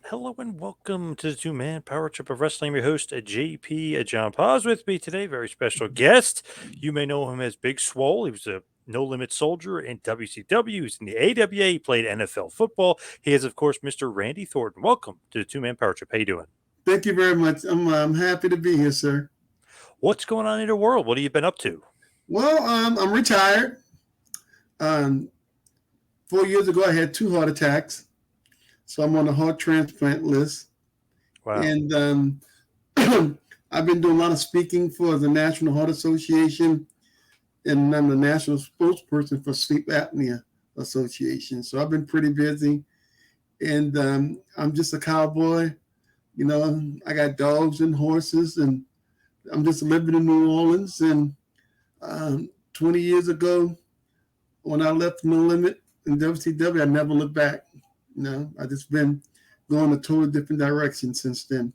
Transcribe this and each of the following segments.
Hello and welcome to the two-man power trip of wrestling. I'm your host, JP John Poz. With me today, very special guest. You may know him as Big Swoll. He was a No Limit Soldier in WCW. He's in the AWA. He played NFL football. He is, of course, Mr. Randy Thornton. Welcome to the two-man power trip. How you doing? Thank you very much. I'm happy to be here, sir. What's going on in your world? What have you been up to? Well, I'm retired. Um, 4 years ago, I had two heart attacks, so I'm on the heart transplant list. Wow. And I've been doing a lot of speaking for the National Heart Association, and I'm the national spokesperson for Sleep Apnea Association. So I've been pretty busy, and I'm just a cowboy. I got dogs and horses, and I'm just living in New Orleans. And 20 years ago, when I left No Limit in WCW, I never looked back. I just been going a totally different direction since then.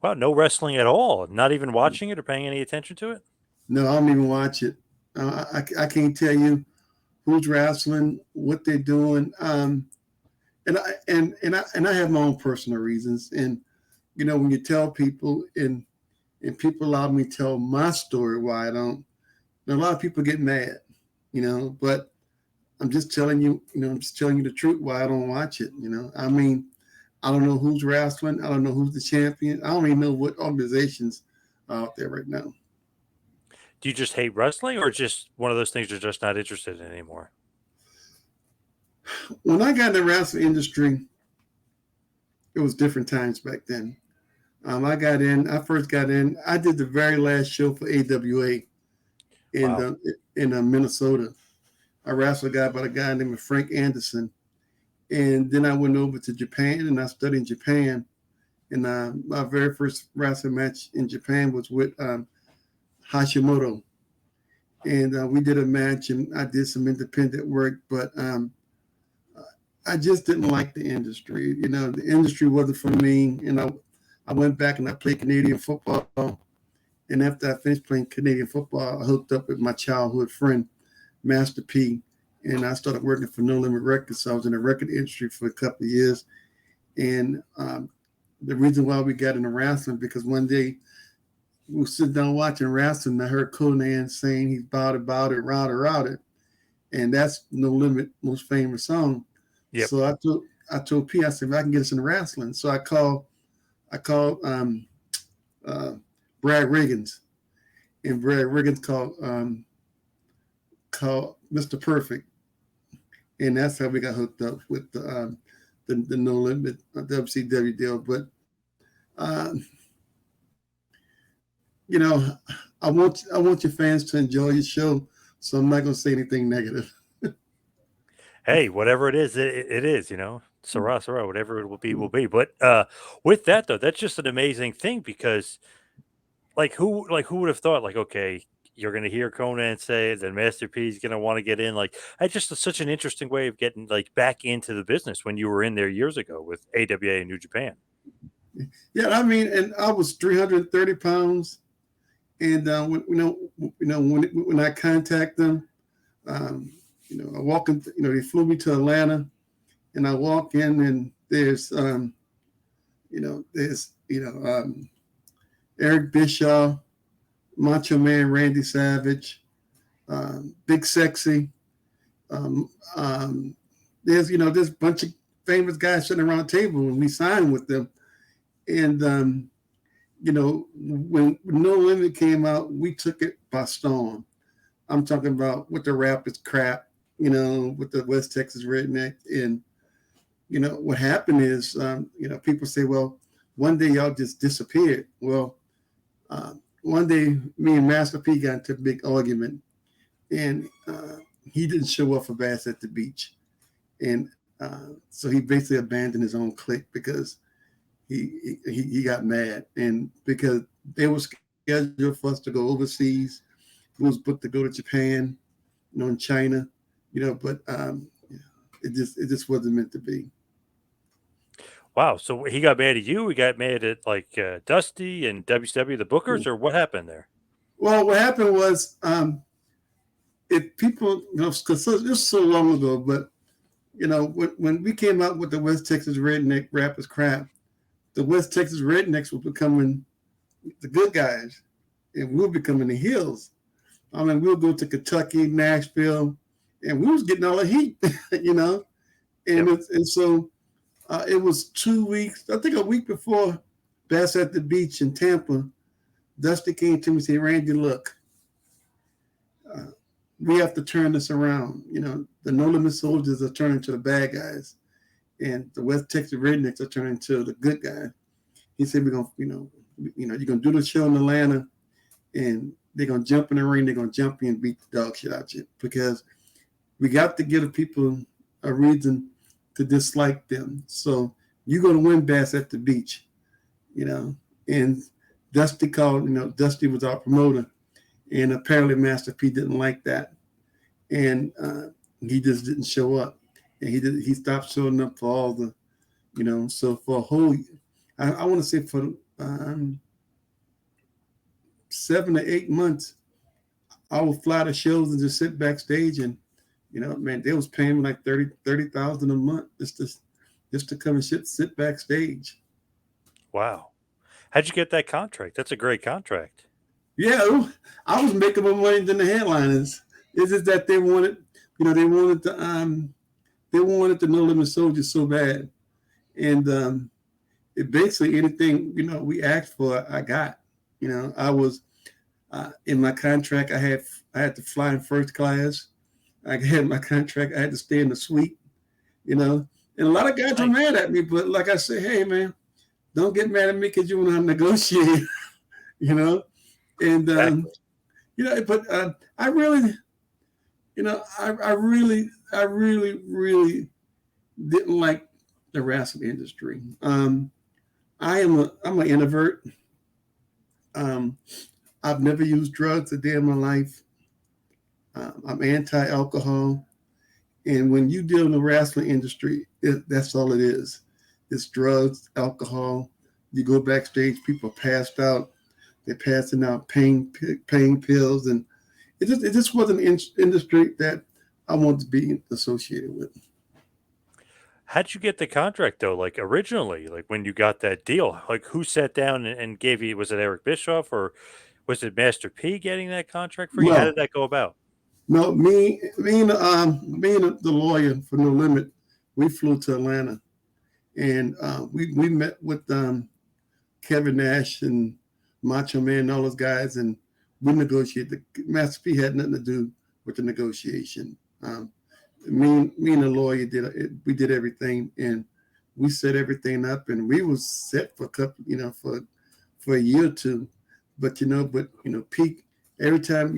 Wow, no wrestling at all. Not even watching it or paying any attention to it? No, I don't even watch it. I can't tell you who's wrestling, what they're doing, and I have my own personal reasons. And when you tell people and people allow me to tell my story why I don't, a lot of people get mad, but I'm just telling you, I'm just telling you the truth why I don't watch it. I mean, I don't know who's wrestling. I don't know who's the champion. I don't even know what organizations are out there right now. Do you just hate wrestling or just one of those things you're just not interested in anymore? When I got in the wrestling industry, it was different times back then. I first got in, I did the very last show for AWA in, Wow. uh, in Minnesota. I wrestled a guy by a guy named Frank Anderson. And then I went over to Japan and I studied in Japan. And my very first wrestling match in Japan was with Hashimoto. And we did a match and I did some independent work, but I just didn't like the industry. The industry wasn't for me. I went back and I played Canadian football. And after I finished playing Canadian football, I hooked up with my childhood friend, Master P. And I started working for No Limit Records. So I was in the record industry for a couple of years. And the reason why we got into wrestling, because one day we were sitting down watching wrestling, and I heard Conan saying he's about it, routed. And that's No Limit most famous song. Yep. So I told P, I said, if I can get us into wrestling. So I called Brad Rheingans, and Brad Rheingans called Mr. Perfect, and that's how we got hooked up with the No Limit WCW deal. But you know, I want your fans to enjoy your show, so I'm not going to say anything negative. Hey, whatever it is, it is, Sarah, Sarah, whatever it will be, will be. But with that though, that's just an amazing thing because who would have thought, like, okay, you're gonna hear Conan say it, then Master P is gonna want to get in. Like, that's just such an interesting way of getting like back into the business when you were in there years ago with AWA and New Japan. Yeah, I mean, and I was 330 pounds, and when I contact them, um, I walk in. They flew me to Atlanta, and I walk in, and there's Eric Bischoff, Macho Man Randy Savage, Big Sexy. Um, um, there's a bunch of famous guys sitting around the table, and we signed with them. And when No Limit came out, we took it by storm. I'm talking about with the rap is crap, with the West Texas Rednecks. And what happened is, people say, well, one day y'all just disappeared. Well, one day me and Master P got into a big argument, and he didn't show up for Bass at the Beach, and so he basically abandoned his own clique because he got mad, and because they were scheduled for us to go overseas, we was booked to go to Japan, in China, but it just wasn't meant to be. Wow. So he got mad at you. He got mad at like Dusty and WCW, the Bookers, or what happened there? Well, what happened was, if people, because this was so long ago, but when we came out with the West Texas Redneck Rappers crap, the West Texas Rednecks were becoming the good guys, and we were becoming the heels. I mean, we would go to Kentucky, Nashville, and we was getting all the heat, you know. And Yep. and so it was 2 weeks, I think a week before Bass at the Beach in Tampa. Dusty came to me and said, "Randy, look, uh, we have to turn this around. The No Limit Soldiers are turning to the bad guys, and the West Texas Rednecks are turning to the good guys." He said, "We're gonna, you're gonna do the show in Atlanta, and they're gonna jump in the ring. They're gonna jump in and beat the dog shit out you because we got to give people a reason to dislike them. So you're gonna win Bass at the Beach, you know." And Dusty called. Dusty was our promoter, and apparently Master P didn't like that, and he just didn't show up, and he stopped showing up for all the, so for a whole, I want to say for 7 to 8 months, I would fly to shows and just sit backstage, and man, they was paying me like 30,000 a month just to come and sit backstage. Wow. How'd you get that contract? That's a great contract. Yeah, I was making more money than the headliners. It's just that they wanted, they wanted the No Limit Soldiers so bad, and it basically anything we asked for, I got. I was in my contract. I had to fly in first class. I had my contract. I had to stay in the suite. And a lot of guys were Nice. mad at me, but like I said, hey man, don't get mad at me because you want to negotiate. you know, and Exactly. but I really, I really didn't like the wrestling industry. I'm an introvert. Um, I've never used drugs a day in my life. I'm anti-alcohol, and when you deal in the wrestling industry, that's all it is. It's drugs, alcohol. You go backstage, people are passed out. They're passing out pain pills, and it just wasn't an industry that I wanted to be associated with. How'd you get the contract though? Like originally, like when you got that deal, like who sat down and gave you, was it Eric Bischoff or was it Master P getting that contract for you? How No, did that go about? no, me and the lawyer for No Limit, we flew to Atlanta, and we met with Kevin Nash and Macho Man and all those guys, and we negotiated. The Master P had nothing to do with the negotiation. Me and the lawyer did it. We did everything, and we set everything up, and we was set for a couple, for a year or two. But Pete, every time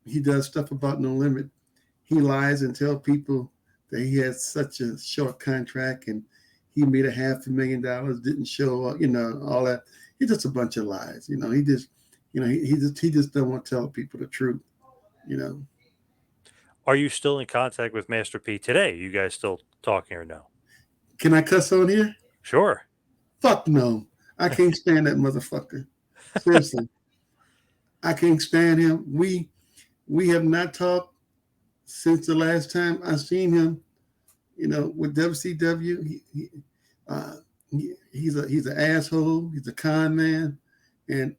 he does stuff about No Limit, he lies and tell people that he has such a short contract and he made $500,000, didn't show up, all that. He's just a bunch of lies. He just don't want to tell people the truth. You know, Are you still in contact with Master P today? You guys still talking or no? can I cuss on here? Sure. Fuck no. I can't stand that motherfucker. Seriously, I can't stand him. We have not talked since the last time I seen him. With WCW, uh, he's an asshole. He's a con man, and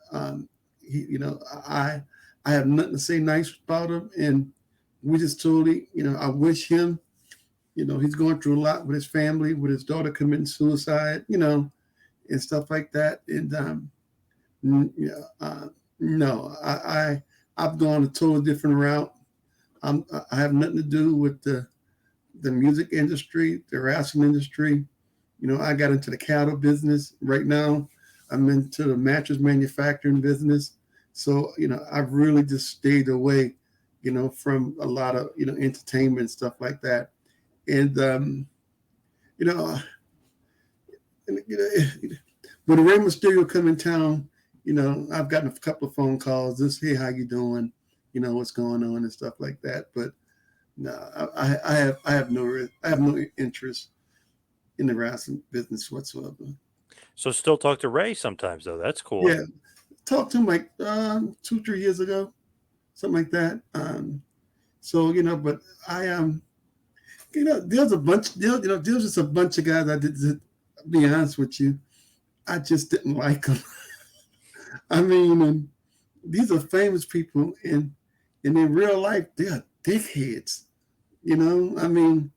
I have nothing to say nice about him. And we just totally, I wish him, he's going through a lot with his family, with his daughter committing suicide, and stuff like that. And yeah, no, I've gone a totally different route. I have nothing to do with the music industry, the wrestling industry. I got into the cattle business. Right now, I'm into the mattress manufacturing business. So, I've really just stayed away, from a lot of, entertainment and stuff like that. And, you know, and, when Rey Mysterio come in town, I've gotten a couple of phone calls. Just, hey, how you doing? What's going on and stuff like that. But no, I have no interest in the wrestling business whatsoever. So still talk to Ray sometimes though. That's cool. Yeah, talked to him like 2, 3 years ago, something like that. So but I there's a bunch. There's just a bunch of guys. To be honest with you, I just didn't like them. I mean, and these are famous people, and in real life, they are dickheads. I mean,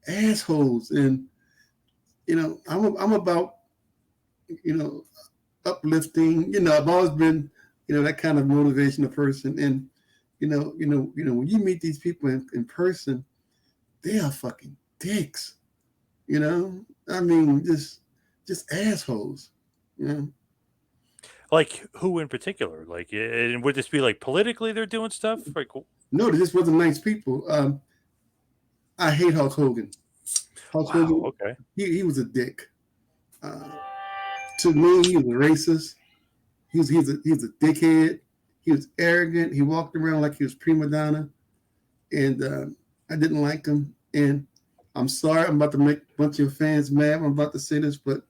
assholes, and I'm about you know uplifting. I've always been that kind of motivational person, and when you meet these people in person, they are fucking dicks. I mean, just assholes. You know, Like who in particular? Like, and would this be like politically they're doing stuff? Like, no, they just wasn't nice people. I hate Hulk Hogan. Hulk wow, Hogan, okay, he was a dick. Uh, to me, he was a racist. He's a dickhead. He was arrogant. He walked around like he was prima donna, and I didn't like him. And I'm sorry, I'm about to make a bunch of fans mad. I'm about to say this, but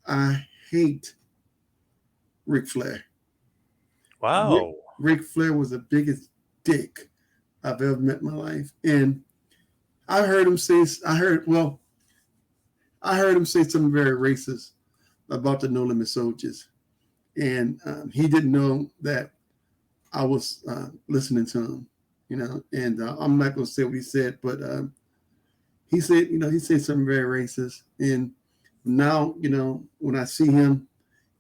I hate Ric Flair. wow. Ric Flair was the biggest dick I've ever met in my life, and I heard him say, I heard him say something very racist about the No Limit Soldiers, and he didn't know that I was listening to him, And I'm not going to say what he said, but he said something very racist. And now, when I see him,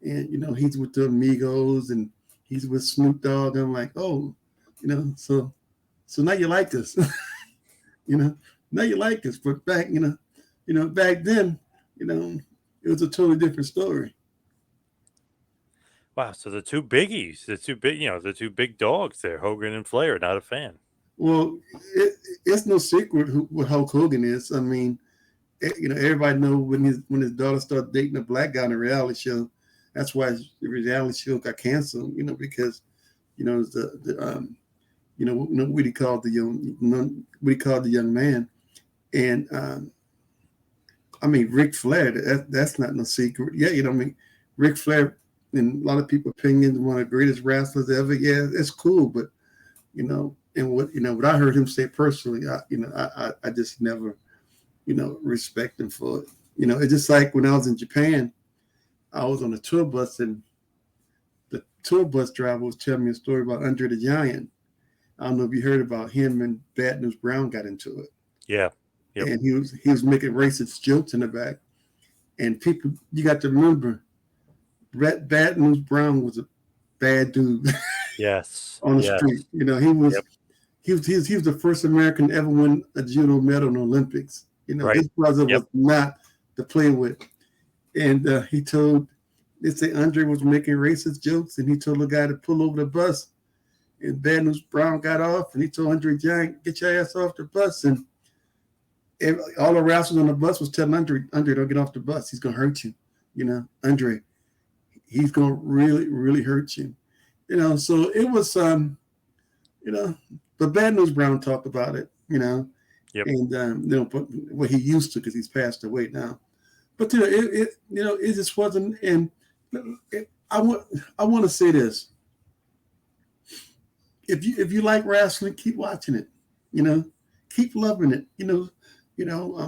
and he's with the Amigos and he's with Snoop Dogg, I'm like, oh, so now you like this, you know, now you like this. But back, back then, it was a totally different story. Wow, so the two biggies, the two big dogs there, Hogan and Flair, not a fan. Well, it's no secret what Hulk Hogan is. I mean, everybody know when his daughter started dating a black guy on a reality show. That's why the reality show got canceled. Because what he called the young man, and I mean Ric Flair. That's not no secret. Yeah, I mean Ric Flair, in a lot of people's opinions, one of the greatest wrestlers ever. Yeah, it's cool, but and what I heard him say personally, I just never respect him for it. It's just like when I was in Japan, I was on a tour bus, and the tour bus driver was telling me a story about Andre the Giant. I don't know if you heard about him and Bad News Brown got into it. Yeah. Yep. And he was making racist jokes in the back. And people, you got to remember, Bad News Brown was a bad dude. Yes. On the Yes. street. Yep. He was the first American to ever win a judo medal in the Olympics. Right. His brother Yep. was not to play with. And they say Andre was making racist jokes, and he told the guy to pull over the bus. And Bad News Brown got off, and he told Andre Giant, get your ass off the bus. And all the wrestlers on the bus was telling Andre, don't get off the bus. He's going to hurt you. Andre, he's going to really, really hurt you. So it was, but Bad News Brown talked about it, Yep. and, what he used to, because he's passed away now. But, it just wasn't, and I want to say this. If you like wrestling, keep watching it. Keep loving it.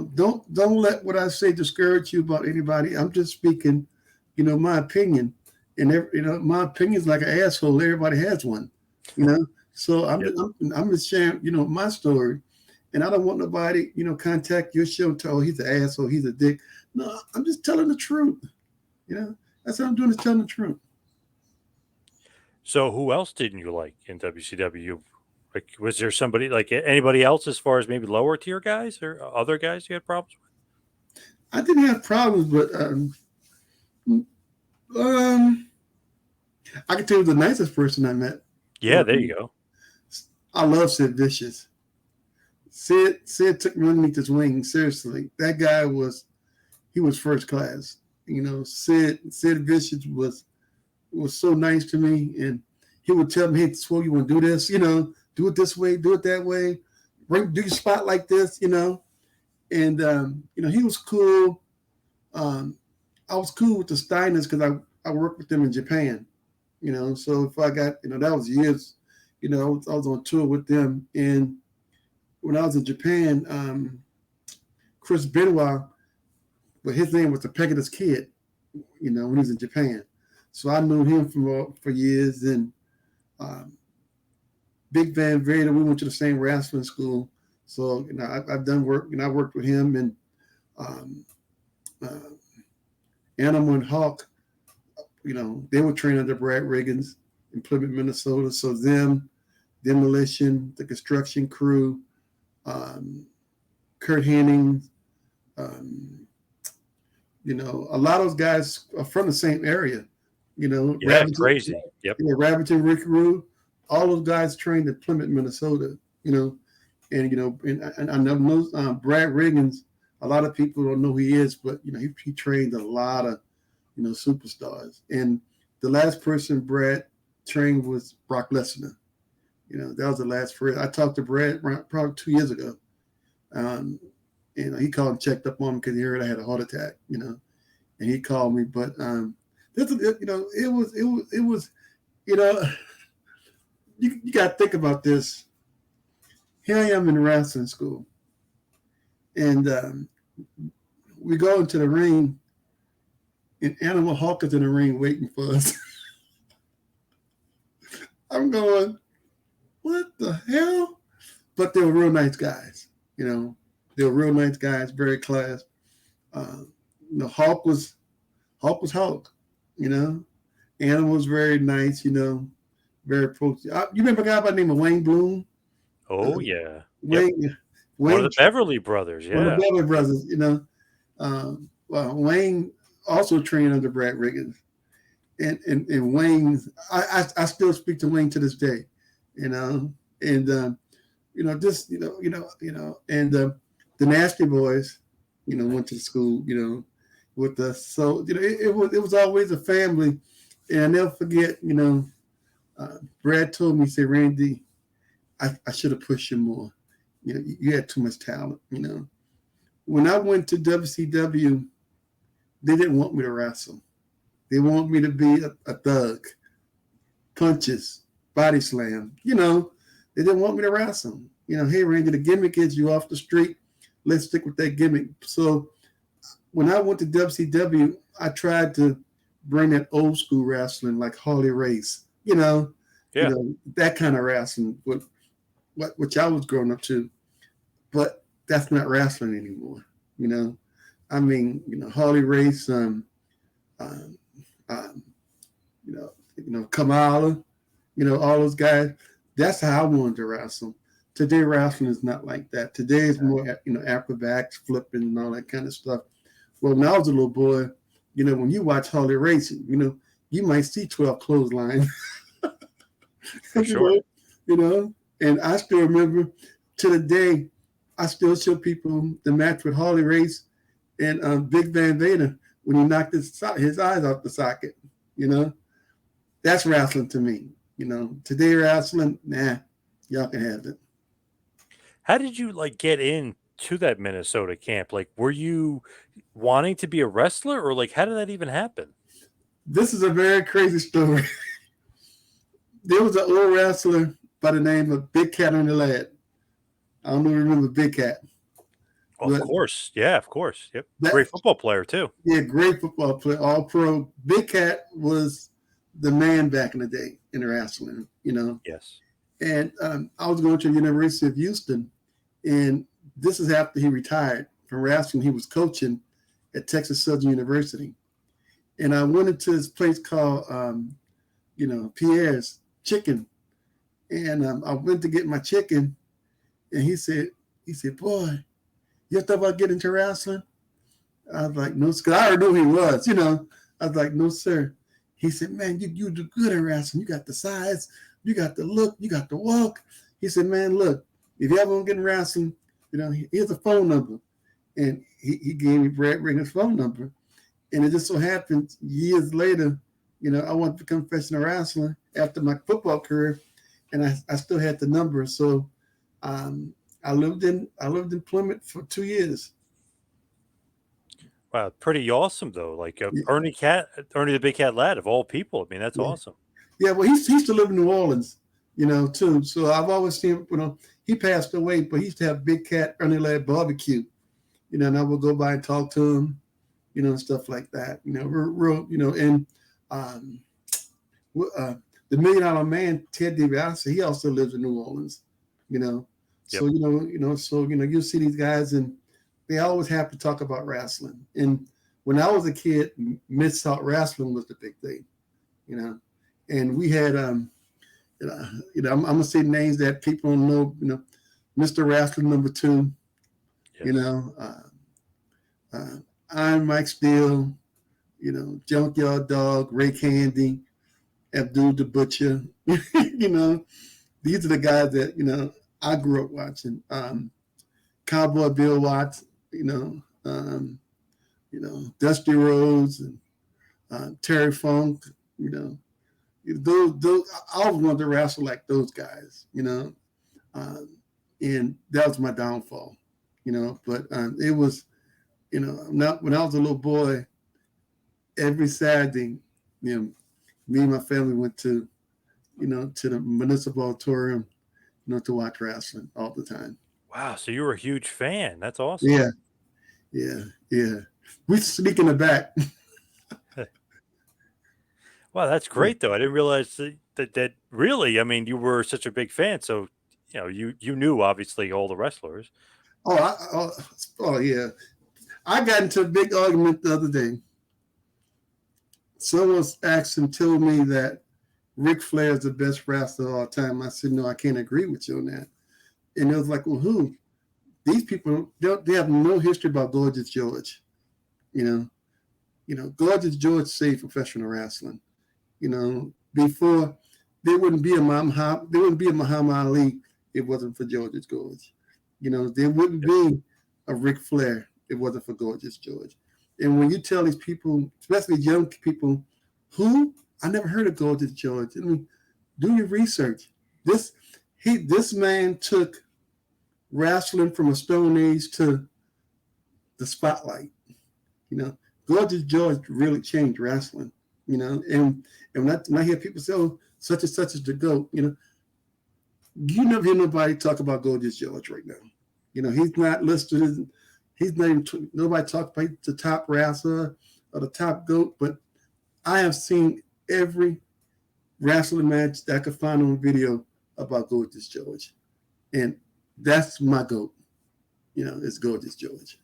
Don't let what I say discourage you about anybody. I'm just speaking, my opinion, and my opinion is like an asshole. Everybody has one, So I'm just sharing, my story, and I don't want nobody, contact your show and tell, oh, he's an asshole, he's a dick. No, I'm just telling the truth. That's what I'm doing, is telling the truth. So who else didn't you like in WCW? Like, was there somebody, like anybody else, as far as maybe lower tier guys or other guys you had problems with? I didn't have problems, but I can tell you the nicest person I met. Yeah, there you go. I love Sid Vicious. Sid took me underneath his wing. Seriously, that guy was first class. Sid Vicious was so nice to me, and he would tell me, "Hey, Swoll, you want to do this? Do it this way, do it that way, do your spot like this, And he was cool. I was cool with the Steiners because I worked with them in Japan. So if I got, that was years. I was on tour with them, and when I was in Japan, Chris Benoit, but his name was the Pegasus Kid, when he was in Japan. So I knew him for years. And Big Van Vader, we went to the same wrestling school. So I've done work, I worked with him. And Animal and Hawk, they were trained under Brad Rheingans in Plymouth, Minnesota. So them, Demolition, the Construction Crew, Kurt Hennig, a lot of those guys are from the same area. Yeah, Ravington, crazy. Yep. Ravington, Rick Rude, all those guys trained in Plymouth, Minnesota. And I know Brad Rheingans. A lot of people don't know who he is, but he trained a lot of superstars. And the last person Brad trained was Brock Lesnar. That was the last person. I talked to Brad probably 2 years ago. And he called and checked up on me because he heard I had a heart attack, and he called me. But it was you got to think about this. Here I am in wrestling school, and we go into the ring, and Animal Hawk is in the ring waiting for us. I'm going, what the hell? But they were real nice guys, They were real nice guys, very class. Hawk was Hawk, Animal was very nice, very approachable. You remember a guy by the name of Wayne Bloom? Oh, yeah. Wayne, one of the Beverly Brothers, yeah. One of the Beverly Brothers, well, Wayne also trained under Brad Rheingans. And Wayne, I still speak to Wayne to this day, and and the Nasty Boys, went to school, with us. So it was always a family, and I never forget. Brad told me, he said, Randy, I should have pushed you more. You had too much talent. When I went to WCW, they didn't want me to wrestle. They want me to be a thug, punches, body slam. They didn't want me to wrestle. Hey, Randy, the gimmick is you off the street. Let's stick with that gimmick. So when I went to WCW, I tried to bring that old school wrestling like Harley Race, that kind of wrestling, which I was growing up to. But that's not wrestling anymore. Harley Race, Kamala, all those guys. That's how I wanted to wrestle. Today, wrestling is not like that. Today is more, acrobatics, flipping, and all that kind of stuff. Well, when I was a little boy, when you watch Harley Race, you might see 12 clotheslines. For sure. And I still remember to the day, I still show people the match with Harley Race and Big Van Vader when he knocked his eyes off the socket. That's wrestling to me. Today wrestling, nah, y'all can have it. How did you get into that Minnesota camp? Were you wanting to be a wrestler, or how did that even happen? This is a very crazy story. There was an old wrestler by the name of Big Cat on the Lad. I don't know if you remember Big Cat. Well, of course. Yeah, of course. Yep. Great football player, too. Yeah, great football player, all pro. Big Cat was the man back in the day in wrestling, Yes. And I was going to the University of Houston, and this is after he retired from wrestling. He was coaching at Texas Southern University. And I went into this place called, Pierre's Chicken. And I went to get my chicken, and he said, boy, you thought about getting into wrestling? I was like, no, because I already knew who he was, I was like, no, sir. He said, man, you do good in wrestling. You got the size, you got the look, you got the walk. He said, man, look, if you ever want to get in wrestling, here's a phone number. And he gave me Brad Rheingans' phone number. And it just so happened years later, I wanted to become professional wrestler after my football career, and I still had the number. So I lived in Plymouth for 2 years. Wow, pretty awesome though. Ernie the Big Cat Lad of all people. I mean, that's awesome. Yeah, well, he used to live in New Orleans, too. So I've always seen him. He passed away, but he used to have Big Cat Ernie Lad barbecue, and I would go by and talk to him, and stuff like that. Real, and um, the $1 Million Man, Ted DiBiase, he also lives in New Orleans, you know. Yep. So you see these guys, and they always have to talk about wrestling. And when I was a kid, Mid South wrestling was the big thing, And we had I'm gonna say names that people don't know, Mr. Wrestling #2, Yes. Iron Mike Steele, Junkyard Dog, Ray Candy, Abdul the Butcher. These are the guys that I grew up watching. Cowboy Bill Watts, Dusty Rhodes and Terry Funk. Those I always wanted to wrestle like those guys. And that was my downfall. But it was, not when I was a little boy. Every Saturday, me and my family went to the municipal auditorium, to watch wrestling all the time. Wow. So you were a huge fan. That's awesome. Yeah. We sneak in the back. Wow, that's great though. I didn't realize that really. I mean, you were such a big fan, so you knew obviously all the wrestlers. Oh yeah. I got into a big argument the other day. Someone told me that Ric Flair is the best wrestler of all time. I said, no, I can't agree with you on that. And it was like, well, who? These people, they have no history about Gorgeous George. Gorgeous George saved professional wrestling. Before there wouldn't be a Muhammad Ali if it wasn't for Gorgeous George. There wouldn't be a Ric Flair if it wasn't for Gorgeous George. And when you tell these people, especially young people, who? I never heard of Gorgeous George. I mean, do your research. This man took wrestling from a stone age to the spotlight. Gorgeous George really changed wrestling. And when I hear people say, "Oh, such and such is the GOAT," you never hear nobody talk about Gorgeous George right now. He's not listed. He's not even, nobody talk about the top wrestler or the top GOAT, but I have seen every wrestling match that I could find on video about Gorgeous George. And that's my GOAT. It's Gorgeous George.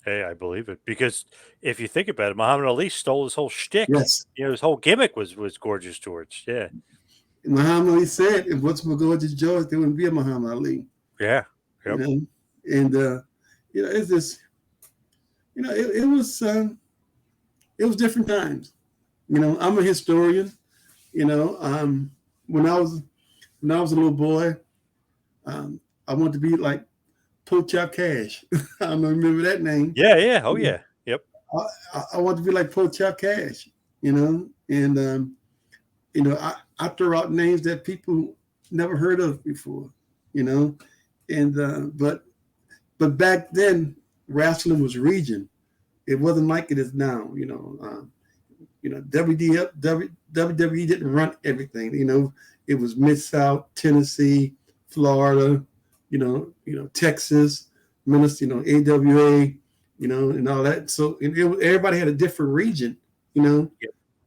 Hey, I believe it because if you think about it, Muhammad Ali stole his whole shtick. Yes. His whole gimmick was Gorgeous George. Yeah. Muhammad Ali said, if it wasn't for Gorgeous George, there wouldn't be a Muhammad Ali. Yeah. Yep. And it's just, it was different times. I'm a historian. When I was a little boy, I wanted to be like Pork Chop Cash. I don't remember that name. Yeah. Yeah. Oh yeah. Yep. I want to be like Pork Chop Cash. And I throw out names that people never heard of before. And but back then wrestling was region. It wasn't like it is now. WWE didn't run everything. It was Mid-South, Tennessee, Florida, Texas, Minnesota, AWA, and all that. So everybody had a different region, Yep.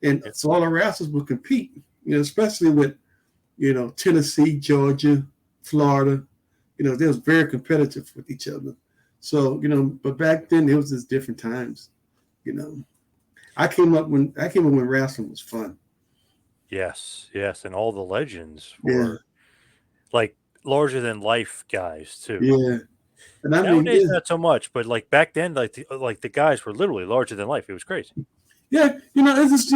and so all the wrestlers would compete, especially with, Tennessee, Georgia, Florida. They was very competitive with each other. So, but back then it was just different times, I came up when wrestling was fun. Yes. Yes. And all the legends were like larger than life guys too. Yeah. And I mean, Nowadays not so much, but like back then, like the guys were literally larger than life. It was crazy. yeah, it's just,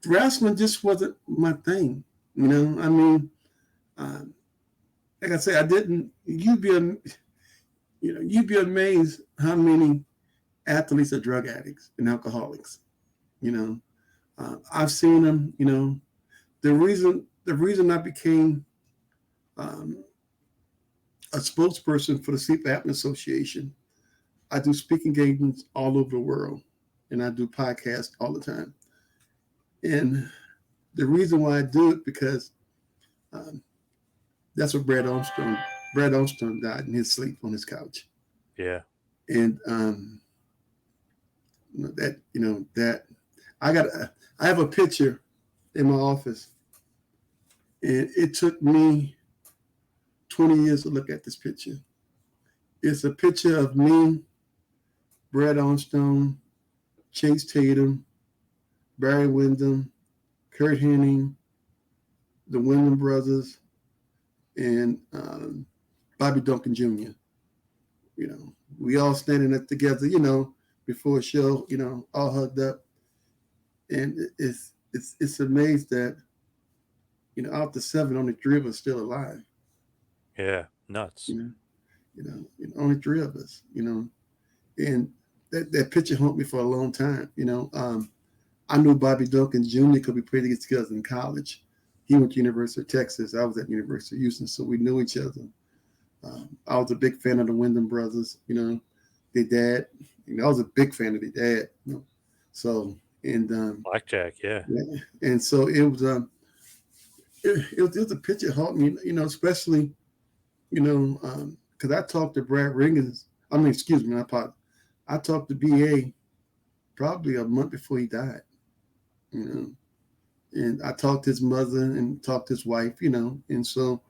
wrestling just wasn't my thing. I mean, like I say, I didn't. You'd be amazed how many athletes are drug addicts and alcoholics. I've seen them. The reason I became a spokesperson for the Sleep Apnea Association. I do speaking engagements all over the world, and I do podcasts all the time. And the reason why I do it because that's what Brad Armstrong Brad Armstrong died in his sleep on his couch. Yeah. And that I got I have a picture in my office, and it took me 20 years to look at this picture. It's a picture of me, Brad Armstrong, Chase Tatum, Barry Windham, Kurt Hennig, the Windham brothers, and Bobby Duncan Jr. We all standing up together, before a show, all hugged up, and it's amazed that out the seven, only three of us still alive. Yeah. Nuts. Only three of us. And that picture haunted me for a long time. I knew Bobby Duncan Jr. because we played against together in college. He went to University of Texas. I was at University of Houston, so we knew each other. I was a big fan of the Windham brothers. Their dad. I was a big fan of their dad. So and Blackjack. Yeah. and so it was it was a picture that haunted me. Especially because I talked to Brad Rheingans. Excuse me, I talked to BA probably a month before he died. And I talked to his mother and talked to his wife. And so.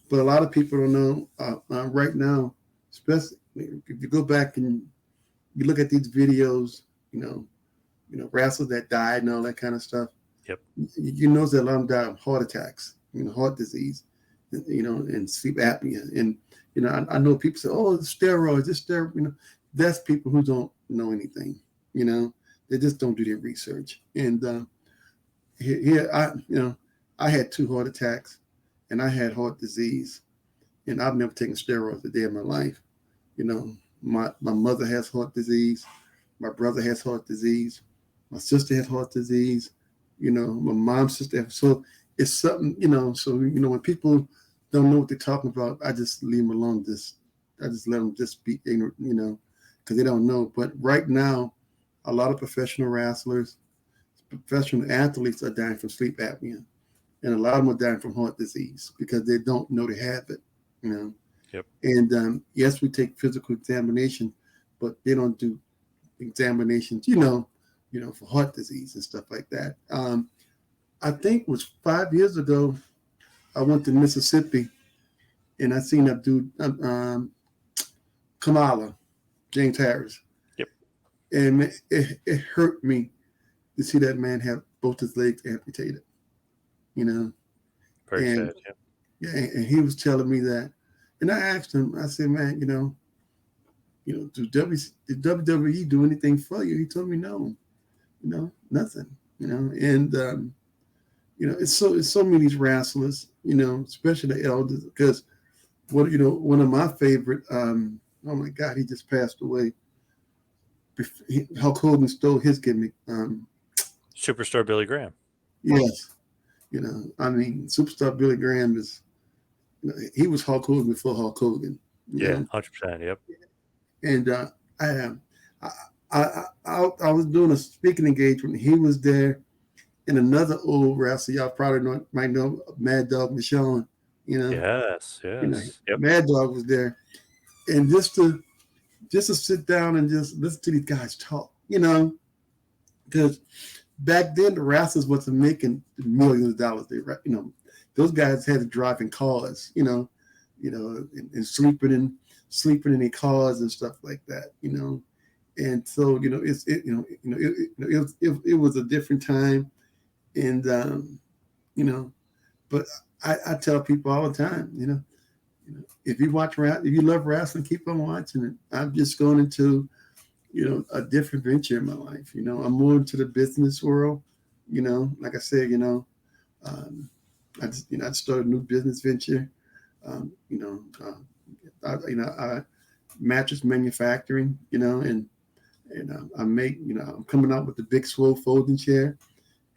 But a lot of people don't know right now, especially if you go back and you look at these videos, wrestlers that died and all that kind of stuff. Yep. You know that a lot of them died of heart attacks, heart disease, and sleep apnea. And I know people say, "Oh, it's steroids, it's steroids." That's people who don't know anything. They just don't do their research. And here, I had 2 heart attacks. And I had heart disease, and I've never taken steroids a day in my life. My mother has heart disease. My brother has heart disease. My sister has heart disease. My mom's sister. So it's something, so, when people don't know what they're talking about, I just leave them alone. I just let them just be ignorant, because they don't know. But right now, a lot of professional wrestlers, professional athletes are dying from sleep apnea. And a lot of them are dying from heart disease because they don't know they have it, Yep. And yes, we take physical examination, but they don't do examinations, for heart disease and stuff like that. I think it was 5 years ago, I went to Mississippi, and I seen that dude, Kamala, James Harris. Yep. And it hurt me to see that man have both his legs amputated. Very and, sad. Yeah, and he was telling me that, and I asked him. I said, "Man, did WWE do anything for you?" He told me, "No, nothing." And it's so many of these wrestlers, especially the elders, because one of my favorite. Oh my God, he just passed away. Hulk Hogan stole his gimmick. Superstar Billy Graham. Yes. Superstar Billy Graham is, he was Hulk Hogan before Hulk Hogan. Yeah, 100%. Yep. And I was doing a speaking engagement. He was there, and another old wrestler y'all probably might know, Mad Dog Michonne. Yes. Yep. Mad Dog was there, and just to sit down and just listen to these guys talk, because back then the wrestlers wasn't making millions of dollars. Those guys had to drive in cars, and sleeping in their cars and stuff like that, And so it was a different time, and but I tell people all the time, if you love wrestling, keep on watching it. I'm just going into a different venture in my life. I'm more into the business world. Like I said, I just started a new business venture. Mattress manufacturing. And I'm coming out with the Big Swoll folding chair.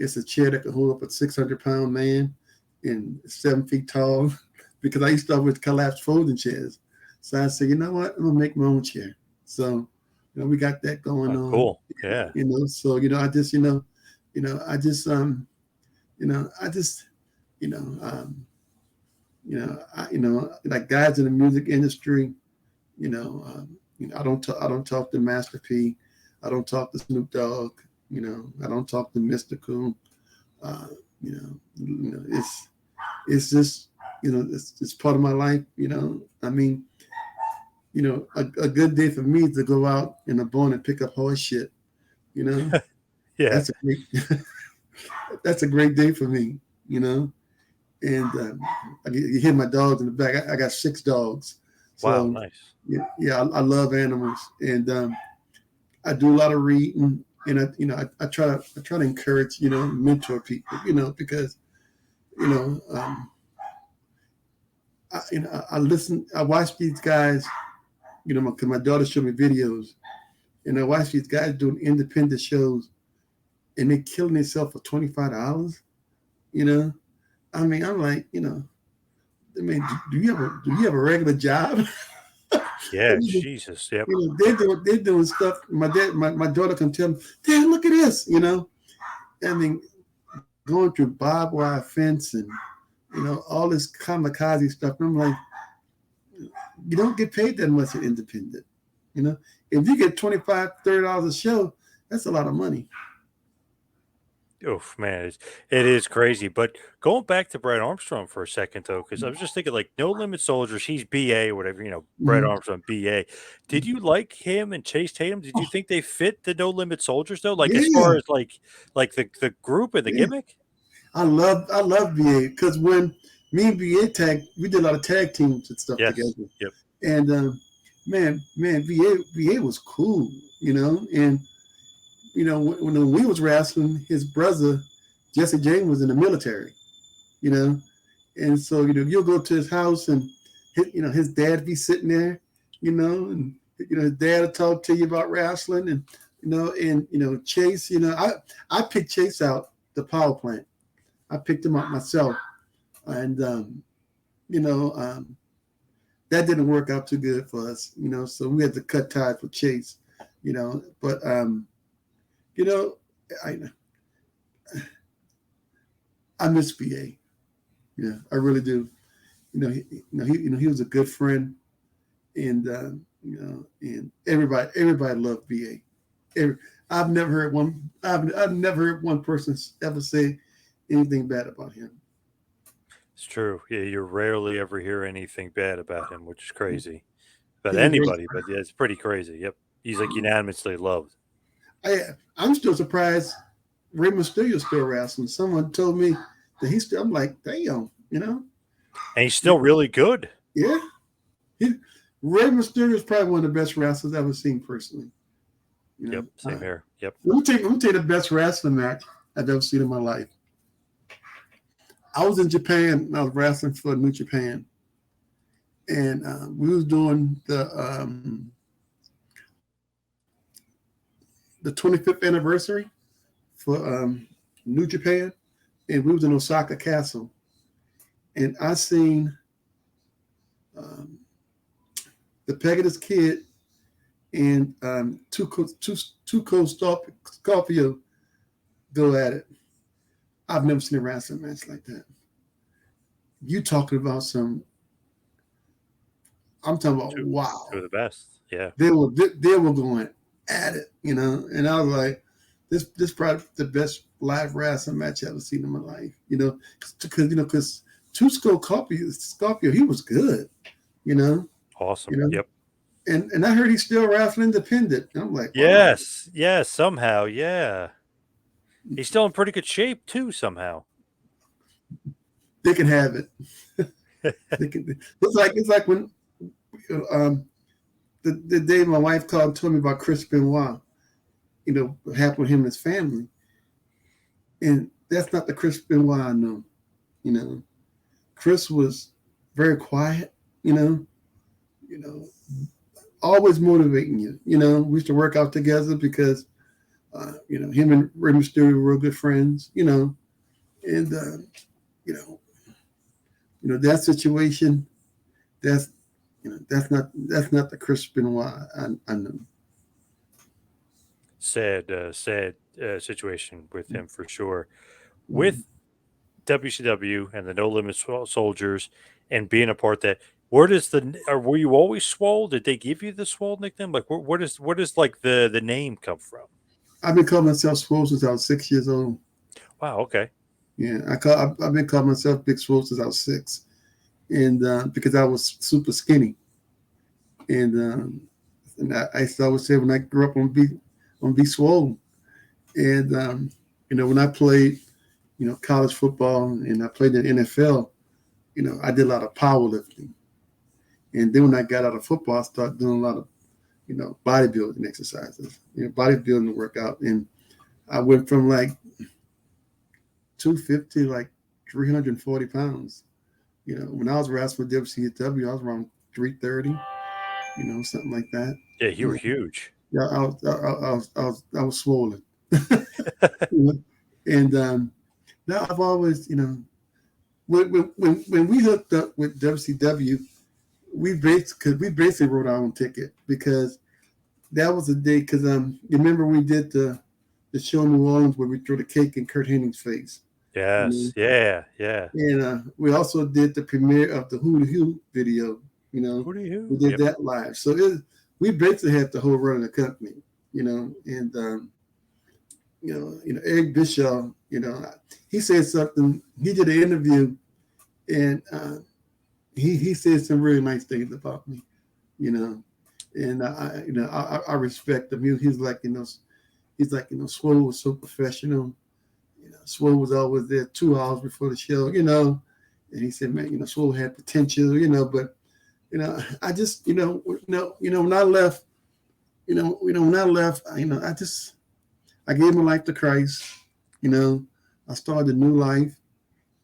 It's a chair that can hold up a 600-pound man and 7 feet tall. Because I used to always collapse folding chairs, so I said, you know what, I'm gonna make my own chair. So we got that going on. Cool. Yeah. So I just Like guys in the music industry, I don't talk to Master P, I don't talk to Snoop Dogg, I don't talk to Mystical. Uh, it's just, it's part of my life. I mean, a good day for me is to go out in the barn and pick up horse shit. You know, Yeah. that's a great, that's a great day for me. You know, and you hear my dogs in the back. I got 6 dogs, Wow. so Nice. yeah, I love animals, and I do a lot of reading, and I try to encourage, mentor people, because you know, um, I listen, I watch these guys, because my daughter showed me videos, and I watch these guys doing independent shows, and they killing themselves for $25. You know, I mean, I'm like, I mean, do you have a regular job? Yeah. Jesus. Yep. They're doing stuff. My daughter can tell me, Dad, look at this. I mean, going through barbed wire fence and all this kamikaze stuff. And I'm like, you don't get paid that much at independent. You know, if you get $25, $30 a show, that's a lot of money. Oof, man, it is crazy. But going back to Brad Armstrong for a second, though, because I was just thinking, like, No Limit Soldiers, he's BA, whatever, Brad Mm-hmm. Armstrong, BA. Did you like him and Chase Tatum? Did you Oh, think they fit the No Limit Soldiers, though? Like, as yeah, far as like the group and the yeah. gimmick? I love VA because when me and VA we did a lot of tag teams and stuff Yes. together. Yep. And man, VA was cool, and when we was wrestling, his brother Jesse James was in the military, you know, and so you'll go to his house and his dad be sitting there, and his dad will talk to you about wrestling, and Chase, I picked Chase out the power plant. I picked him out myself, and you know um, that didn't work out too good for us, so we had to cut ties with Chase, but you know I I miss BA. Yeah, I really do. He was a good friend, and and everybody loved BA. Every, I've never heard one person ever say anything bad about him. It's true. Yeah, you rarely ever hear anything bad about him, which is crazy. About He's a great. anybody, but yeah, it's pretty crazy. Yep. He's like unanimously loved. I, I'm still surprised Rey Mysterio's still wrestling. Someone told me that he's still. I'm like, damn, And he's still really good. yeah. He, Rey Mysterio is probably one of the best wrestlers I've ever seen personally. You Yep. know, Same here. Yep. let me tell you the best wrestling match I've ever seen in my life. I was in Japan and I was wrestling for New Japan, and we was doing the 25th anniversary for New Japan, and we was in Osaka Castle, and I seen um, the Pegasus Kid and Tuco Scorpio go at it. I've never seen a wrestling match like that. You talking about some? I'm talking about Two, two wow. of the best. Yeah. They were going at it, and I was like, this probably the best live wrestling match I've ever seen in my life, because Scorpio he was good, you know, you Awesome. know, Yep. and I heard he's still wrestling independent. And I'm like, wow, Yes. Yes. Somehow. Yeah. He's still in pretty good shape too. Somehow. they can have it. They can. It's like when um, the day my wife called and told me about Chris Benoit, what happened with him and his family, and that's not the Chris Benoit I know. You know, Chris was very quiet. You know, always motivating you. We used to work out together because him and Rey Mysterio were real good friends. And that situation. That's that's not the Chris Benoit I know. Sad, sad situation with him for sure. With WCW and the No Limit Soldiers and being a part that, where does or were you always Swole? Did they give you the Swole nickname? Like where does like the name come from? I've been calling myself Swole since I was 6 years old. Wow, okay. Yeah, I've been calling myself Big Swole since I was 6, and because I was super skinny, and I used to always say when I grew up, I'm gonna be swole. And when I played, college football and I played in the NFL, I did a lot of powerlifting. And then when I got out of football, I started doing a lot of, bodybuilding exercises, bodybuilding workout. And I went from like 250, like 340 pounds. When I was wrestling for WCW, I was around 330, something like that. Yeah, you were Yeah, huge. yeah, I was swollen. And now I've always, when we hooked up with WCW, we basically wrote our own ticket because that was the day. Because you remember we did the show in New Orleans where we threw the cake in Kurt Hennig's face. You Yes. know? Yeah. Yeah. And we also did the premiere of the Who to Who video. Who do We you? did Yep. that live. So we basically had the whole run of the company. And Eric Bischoff. He said something. He did an interview, and he said some really nice things about me. You know, and I respect him. He's like Swoll was so professional. Swoll was always there 2 hours before the show. And he said, man, Swoll had potential. But I just when I left, when I left, I gave my life to Christ. I started a new life.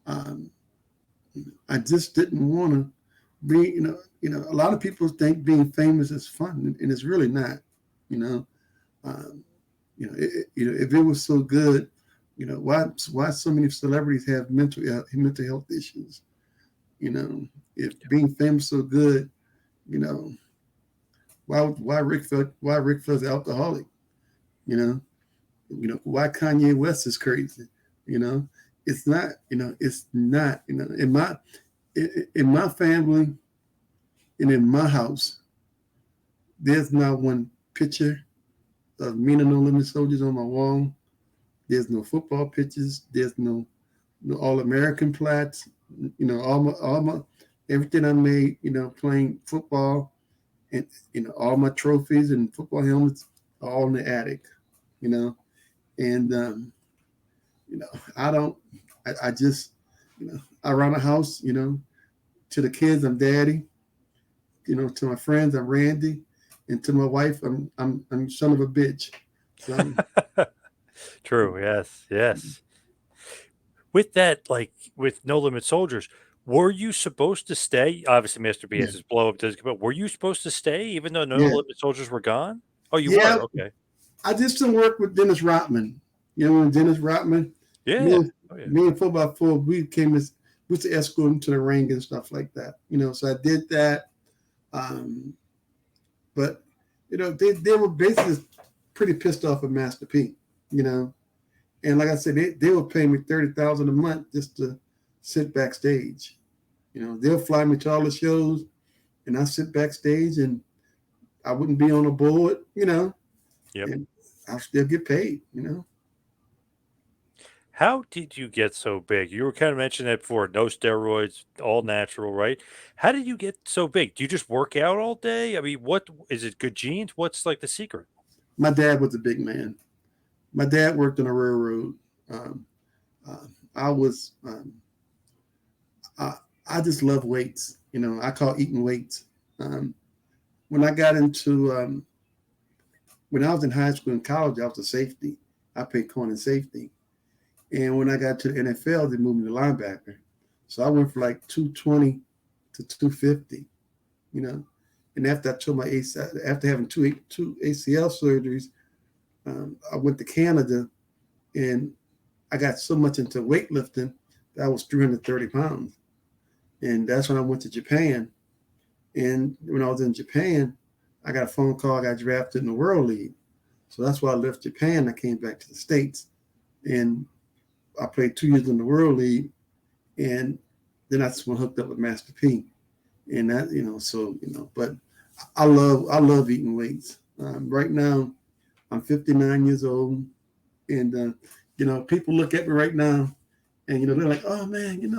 Um, I just didn't want to be. A lot of people think being famous is fun, and it's really not. You know, um, if it was so good, why so many celebrities have mental health issues? If being famous so good, you know, why Rick Flair's an alcoholic? You know, why Kanye West is crazy. You know, it's not. It's not. In my family and in my house, there's not one picture of me and No Limit Soldiers on my wall. There's no football pictures. There's no All American plats. All my everything I made. Playing football, and all my trophies and football helmets are all in the attic. You know, and I don't. I just I run a house. To the kids, I'm daddy. To my friends, I'm Randy, and to my wife, I'm son of a bitch. So True. Yes. Yes. With that, like with No Limit Soldiers, were you supposed to stay? Obviously, Mr. B yeah, has his blow up does come up. Were you supposed to stay even though No yeah, Limit Soldiers were gone? Oh, you yeah. were. Okay. I did some work with Dennis Rodman. When Dennis Rodman, me Yeah. and Oh, yeah. me and 4x4, we used to escort him to the ring and stuff like that. So I did that. Um, but they were basically pretty pissed off at Master P. You know, and like I said, they were paying me $30,000 a month just to sit backstage. They'll fly me to all the shows, and I sit backstage, and I wouldn't be on a board. Yep. And I'll still get paid. How did you get so big? You were kind of mentioning that before. No steroids, all natural, right? How did you get so big? Do you just work out all day? I mean, what is it? Good genes? What's like the secret? My dad was a big man. My dad worked on a railroad. Um, I was, I, I just love weights. I call eating weights. Um, when I got into, when I was in high school and college, I was a safety. I played corner safety. And when I got to the NFL, they moved me to linebacker. So I went from like 220 to 250, you know. And after I tore my ACL, after having two ACL surgeries, I went to Canada and I got so much into weightlifting that I was 330 pounds. And that's when I went to Japan. And when I was in Japan, I got a phone call. I got drafted in the World League. So that's why I left Japan. I came back to the States. And I played 2 years in the World League. And then that's when I hooked up with Master P. And that, but I love eating weights. Right now, I'm 59 years old, and people look at me right now, and they're like, "Oh man, you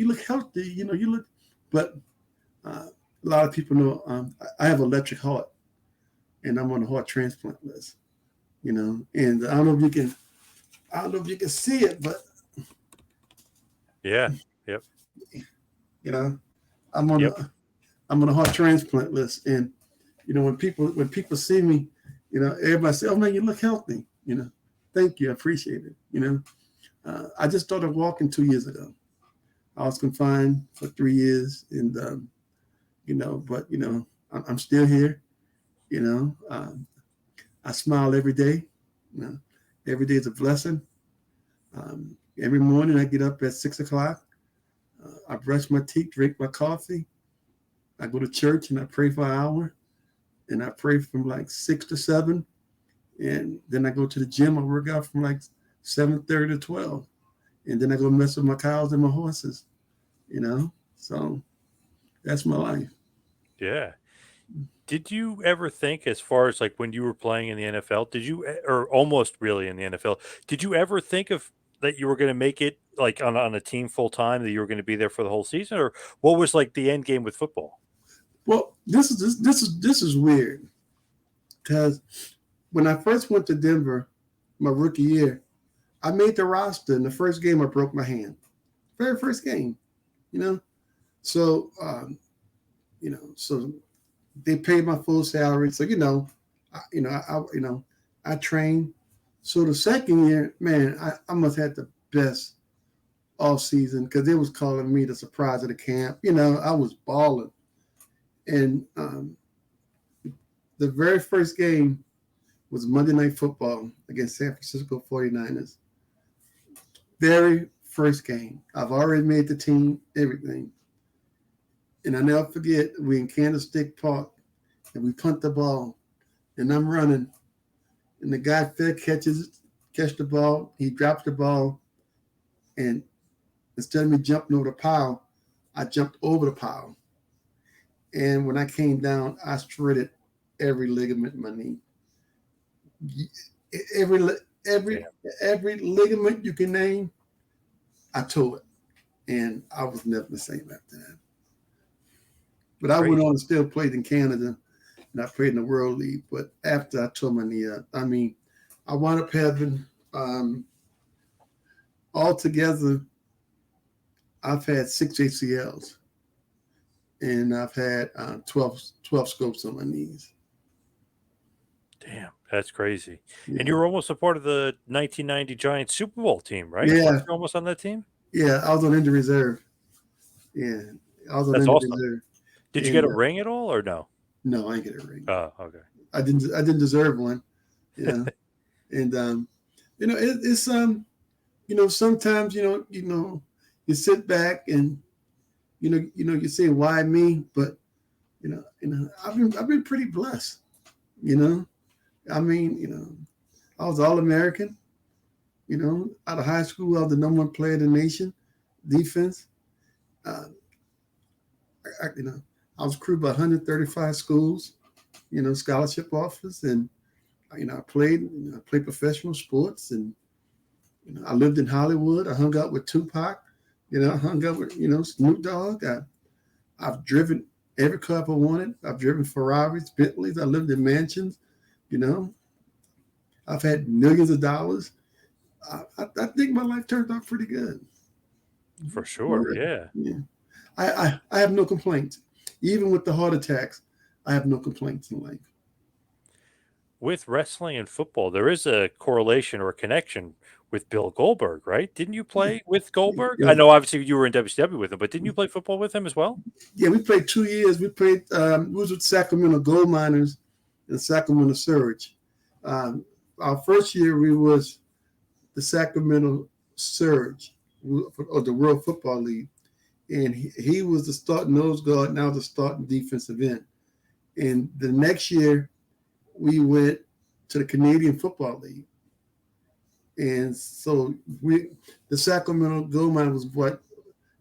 look healthy. You look," but a lot of people know I have electric heart, and I'm on the heart transplant list. And I don't know if you can see it, but Yeah. Yep. you know, I'm on Yep. the I'm on a heart transplant list, and when people see me, everybody say, "Oh man, you look healthy." Thank you, I appreciate it. I just started walking 2 years ago. I was confined for 3 years, and but I'm still here. You know, um, I smile every day. You know, every day is a blessing. Every morning I get up at 6 o'clock. I brush my teeth, drink my coffee. I go to church and I pray for an hour, and I pray from like 6 to 7, and then I go to the gym. I work out from like 7:30 to 12, and then I go mess with my cows and my horses. So that's my life. Yeah. Did you ever think, as far as like when you were playing in the NFL, or almost really in the NFL, did you ever think of that you were going to make it like on a team full time, that you were going to be there for the whole season, or what was like the end game with football? Well, this is weird because when I first went to Denver, my rookie year, I made the roster. In the first game, I broke my hand. Very first game, you know. So, so they paid my full salary. So, I trained. So the second year, man, I must have had the best off season because they was calling me the surprise of the camp. I was balling, and the very first game was Monday Night Football against San Francisco 49ers. Very first game. I've already made the team, everything. And I never forget, we in Candlestick Park, and we punt the ball, and I'm running, and the guy catch the ball, he drops the ball, and instead of me jumping over the pile, I jumped over the pile. And when I came down, I shredded every ligament in my knee. Every every Damn. every ligament you can name, I tore it, and I was never the same after that. But I went Crazy. on and still played in Canada, and I played in the World League. But after I tore my knee up, I mean, I wound up having altogether, I've had 6 ACLs, and I've had 12 scopes on my knees. Damn, that's crazy. And you Yeah, were almost a part of the 1990 Giants Super Bowl team, right? Weren't yeah, you almost on that team? yeah. I was on injury reserve. Yeah, I was on That's injury awesome. reserve, Did you get and a ring at all, or no? no, I ain't get a ring. Oh, okay. I didn't deserve one. You know, and it's sometimes you sit back and you say why me, but I've been pretty blessed. You know, I mean, I was All American. Out of high school, I was the number one player in the nation, defense. Uh, I was crewed by 135 schools, scholarship offers, and I played professional sports, and I lived in Hollywood. I hung out with Tupac. I hung out with Snoop Dogg. I've driven every car I wanted. I've driven Ferraris, Bentleys. I lived in mansions. You know, I've had millions of dollars. I think my life turned out pretty good. For sure. Yeah, Yeah. yeah. I have no complaints. Even with the heart attacks, I have no complaints in life. With wrestling and football, there is a correlation or a connection with Bill Goldberg, right? Didn't you Yeah, play with Goldberg? I yeah, know obviously you were in WCW with him, but didn't you play football with him as well? yeah. We played 2 years. We was with Sacramento Gold Miners and Sacramento Surge. Um, our first year we was the Sacramento Surge of the World Football League, and he was the starting nose guard. Now the starting defensive end. And the next year we went to the Canadian Football League, And so the Sacramento Gold Mine was what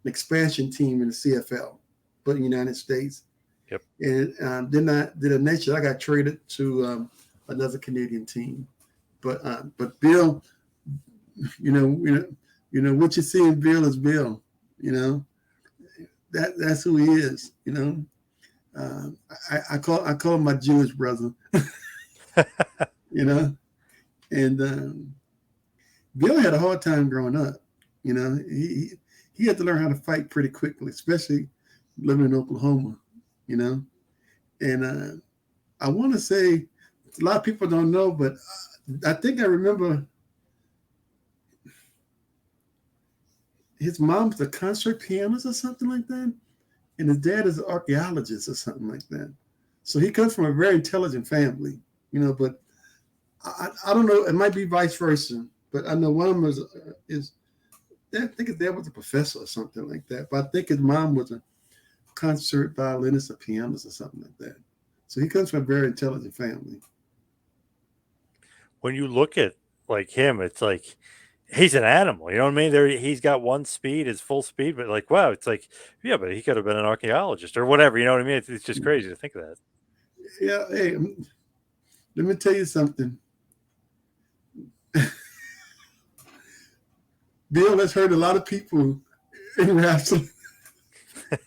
an expansion team in the CFL, but in the United States. Yep. And then the next year I got traded to another Canadian team. But Bill, what you see in Bill is Bill. That's who he is. I call him my Jewish brother. And Bill had a hard time growing up. He had to learn how to fight pretty quickly, especially living in Oklahoma. And I want to say a lot of people don't know, but I think I remember his mom was a concert pianist or something like that, and his dad is an archaeologist or something like that. So he comes from a very intelligent family, but I don't know. It might be vice versa, but I know one of them is I think his dad was a professor or something like that. But I think his mom was a concert violinist or pianist or something like that. So he comes from a very intelligent family. When you look at like him, it's like he's an animal. You know what I mean? He's got one speed, his full speed, but like wow, it's like yeah, but he could have been an archaeologist or whatever. You know what I mean? It's just crazy to think of that. Yeah. Hey, let me tell you something. Bill has hurt a lot of people in wrestling.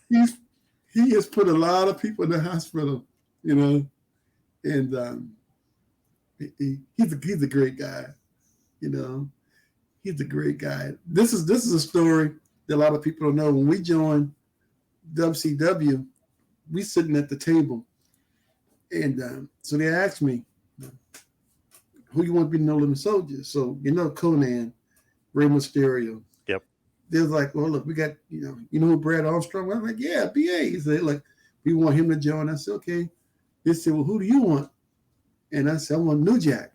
He has put a lot of people in the hospital, and he's a great guy, He's a great guy. This is a story that a lot of people don't know. When we joined WCW, we sitting at the table, and so they asked me, "Who you want to be the No Limit Soldier?" So Conan, Rey Mysterio. Yep. They was like, "Well, look, we got who Brad Armstrong?" I'm like, "Yeah, BA." He said, "Like, we want him to join." I said, "Okay." They said, "Well, who do you want?" And I said, "I want New Jack."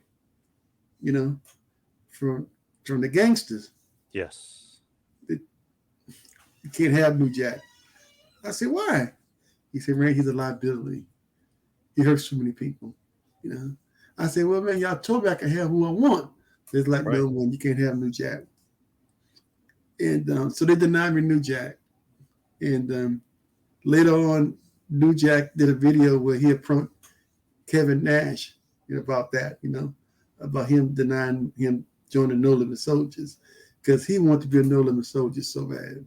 From the Gangsters. Yes. You can't have New Jack. I said, "Why?" He said, "Man, he's a liability. He hurts too many people." I said, "Well, man, y'all told me I can have who I want." It's like, right. No, man, you can't have New Jack. And so they denied me New Jack. And later on, New Jack did a video where he approached Kevin Nash about that, about him denying him joining No Limit Soldiers because he wanted to be a No Limit Soldier so bad.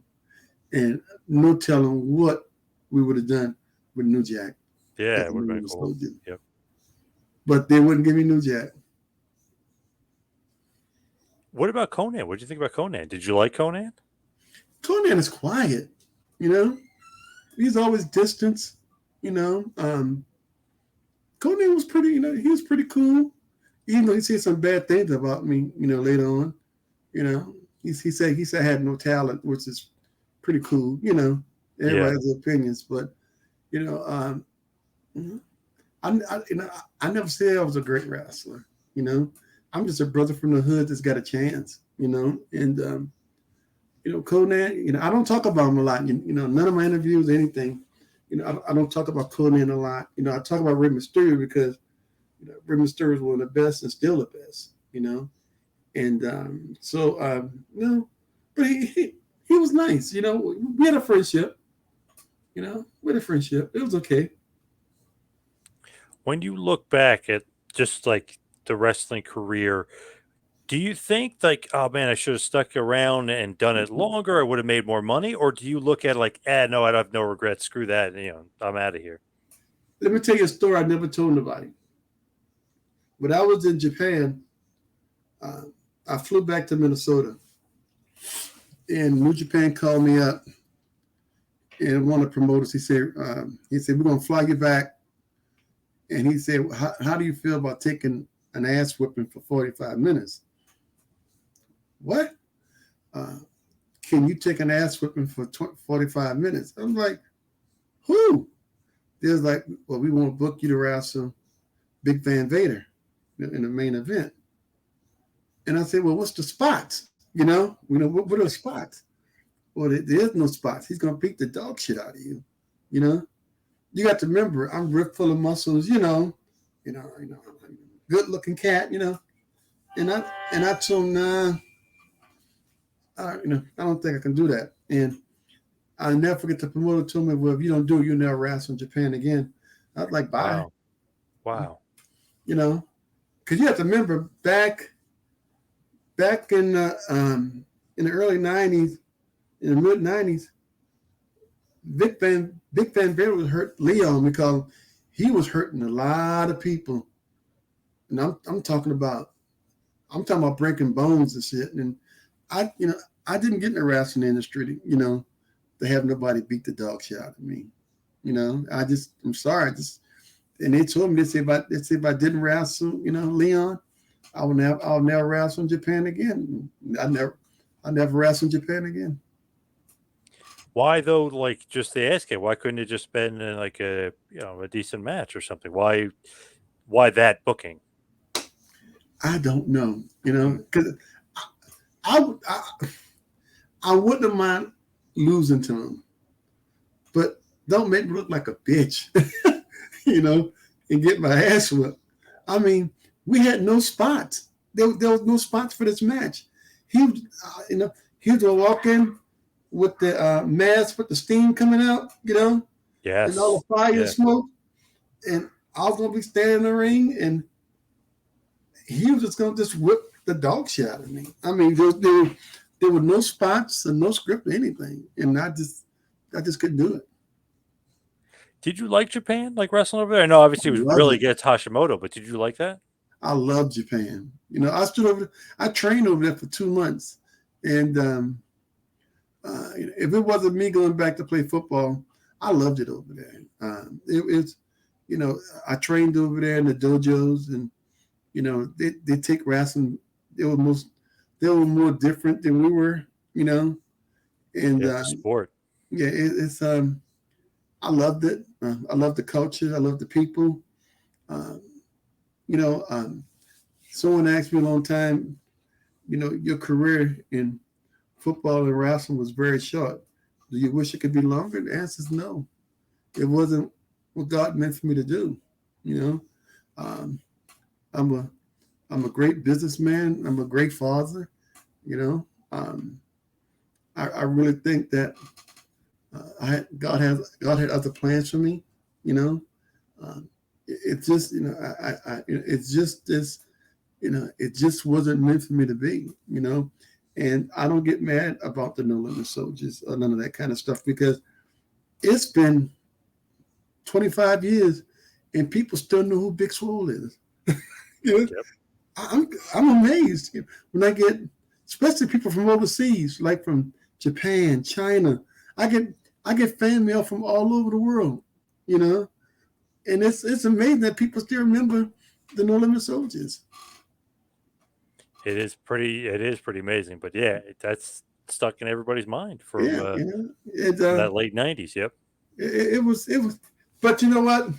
And no telling what we would have done with New Jack. Yeah, it would have been cool. Yep. But they wouldn't give me New Jack. What about Conan? What did you think about Conan? Did you like Conan? Conan is quiet, He's always distant, Conan was pretty, he was pretty cool. Even though he said some bad things about me, later on, he said I had no talent, which is pretty cool, Everybody has opinions, but I never said I was a great wrestler, I'm just a brother from the hood that's got a chance, and Conan, I don't talk about him a lot, none of my interviews, anything, I don't talk about Conan a lot, I talk about Rey Mysterio because Rey Mysterio is one of the best and still the best, and but he was nice, we had a friendship, we had a friendship, it was okay. When you look back at just like the wrestling career, do you think like, oh man, I should have stuck around and done it longer? I would have made more money. Or do you look at it like, no, I have no regrets. Screw that. I'm out of here. Let me tell you a story I never told nobody. When I was in Japan, I flew back to Minnesota, and New Japan called me up, and one of the promoters, he said, we're going to fly you back. And he said, how do you feel about taking an ass whipping for 45 minutes? What? Can you take an ass whipping for 45 minutes? I'm like, who? There's like, well, we want to book you to wrestle Big Van Vader in the main event. And I said, well, what's the spots? What are the spots? Well, there's no spots. He's going to beat the dog shit out of you. You got to remember, I'm ripped full of muscles, good looking cat, and I told him, nah, I don't think I can do that. And I'll never forget the promoter told me, well, if you don't do it, you'll never wrestle in Japan again. I was like, bye. Wow. Wow. You know, because you have to remember back in the early '90s, in the mid '90s, Big Van Vader was hurt Leon because he was hurting a lot of people, and I'm talking about breaking bones and shit. And I you know I didn't get in the wrestling industry, to have nobody beat the dog shit out of me. I'm sorry, and they told me they said if I didn't wrestle, Leon, I'll never wrestle in Japan again. I never wrestle in Japan again. Why though? Like, just to ask it, why couldn't it just been like a decent match or something? Why that booking? I don't know, because I, I I wouldn't mind losing to him, but don't make me look like a bitch, you know, and get my ass whipped. I mean, we had no spots. There was no spots for this match. He, he was gonna walk in with the mask with the steam coming out, and all Yes. the fire and Yeah. smoke, and I was gonna be standing in the ring, and he was just gonna just whip the dog shit out of me. I mean, there were no spots and no script or anything, and I just couldn't do it. Did you like Japan, like wrestling over there? I know obviously I it was love really it. against Hashimoto, but did you like that? I love Japan. I trained over there for 2 months, and if it wasn't me going back to play football, I loved it over there. It's, I trained over there in the dojos, and they take wrestling. They were most, they were more different than we were, and Yeah, it's a sport. yeah, it's I loved it. I love the culture. I love the people. Um, you know, um, Someone asked me a long time, your career in football and wrestling was very short. Do you wish it could be longer? The answer is no. It wasn't what God meant for me to do. You know, um, I'm a I'm a great businessman. I'm a great father. You know, I really think that God had other plans for me. You know, um, it just it's just this it just wasn't meant for me to be. And I don't get mad about the No Limit Soldiers or none of that kind of stuff because it's been 25 years and people still know who Big Swole is. you know, Yep. I'm amazed when I get, especially people from overseas, like from Japan, China. I get I get fan mail from all over the world, you know, and it's amazing that people still remember the No Limit Soldiers. It is pretty amazing. But yeah, that's stuck in everybody's mind Yeah, from that late '90s. Yep. it was, but you know what?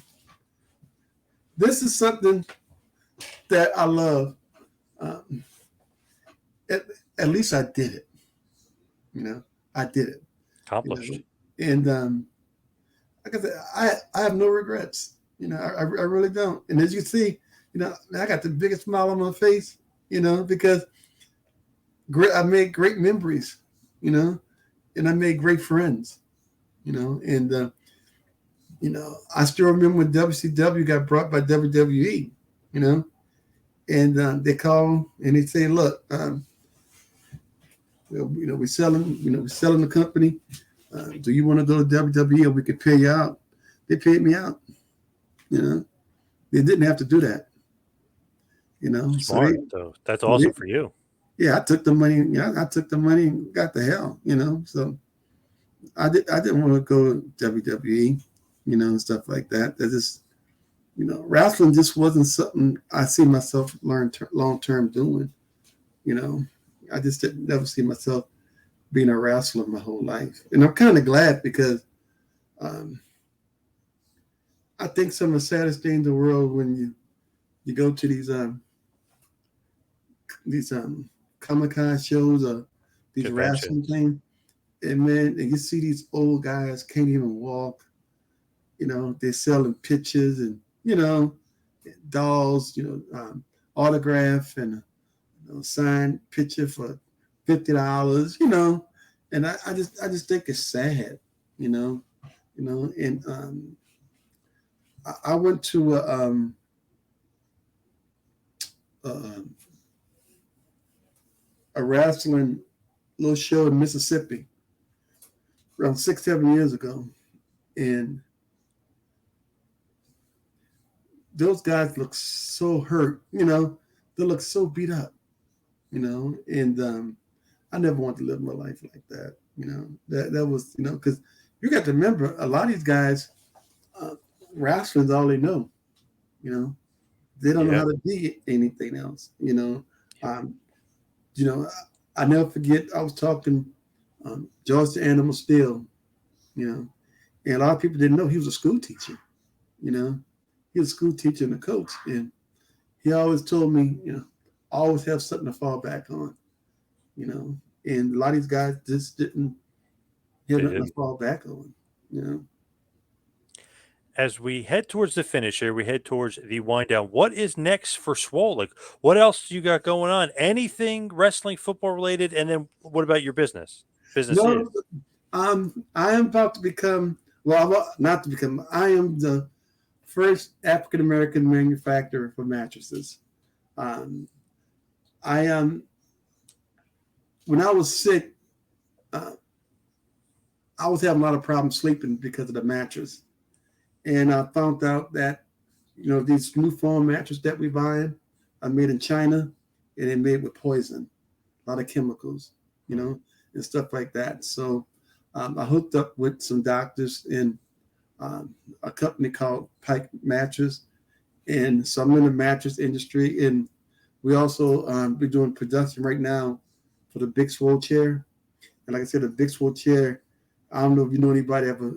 This is something that I love. Um, at, at least I did it. You know, I did it. You know, Accomplished. and like I said, I have no regrets. I really don't. And as you see, I got the biggest smile on my face. Because I made great memories. You know, and I made great friends. And I still remember when WCW got brought by WWE. You know, and they call and they say, "Look, we're selling the company. Do you want to go to WWE or we could pay you out?" They paid me out. You know, they didn't have to do that. So Smart. So that's they awesome for you. yeah, I took the money. Yeah, I took the money and got the hell. So I didn't want to go to WWE. And stuff like that. That just wrestling just wasn't something I see myself long term doing. You know, I just didn't never see myself being a wrestler my whole life, and I'm kind of glad because um, I think some of the saddest thing in the world when you go to these Comic Con shows or these wrestling Conventions. things, and man, and you see these old guys can't even walk. They're selling pictures and dolls, autograph and signed picture for $50, you know, and I just think it's sad, you know, and I went to uh, a wrestling little show in Mississippi around 6, 7 years ago, and those guys look so hurt, you know, they look so beat up, you know, and I never wanted to live my life like that, you know. That was, you know, because you got to remember a lot of these guys, uh, wrestling's all they know, you know. They don't know Yeah. how to be anything else, you know. Yep. You know, I never forget. I was talking George the Animal Steel, you know, and a lot of people didn't know he was a school teacher. You know, he was a school teacher and a coach, and he always told me, you know, always have something to fall back on. You know, and a lot of these guys just didn't have They nothing to didn't. fall back on. You know, As we head towards the finish here, we head towards the wind down. What is next for Swoll? Like, what else do you got going on? Anything wrestling, football related? And then what about your business? Business is. no, I am about to become. Well, not to become. I am the first African American manufacturer for mattresses. Um, I when I was sick, uh, I was having a lot of problems sleeping because of the mattress, and I found out that these new foam mattresses that we buying are made in China, and they're made with poison, a lot of chemicals, you Mm. know, and stuff like that. So I hooked up with some doctors in a company called Pike Mattress, and so I'm in the mattress industry, and we also we're doing production right now for the Big Swoll chair. And like I said, the Big Swoll chair, I don't know if you know anybody have a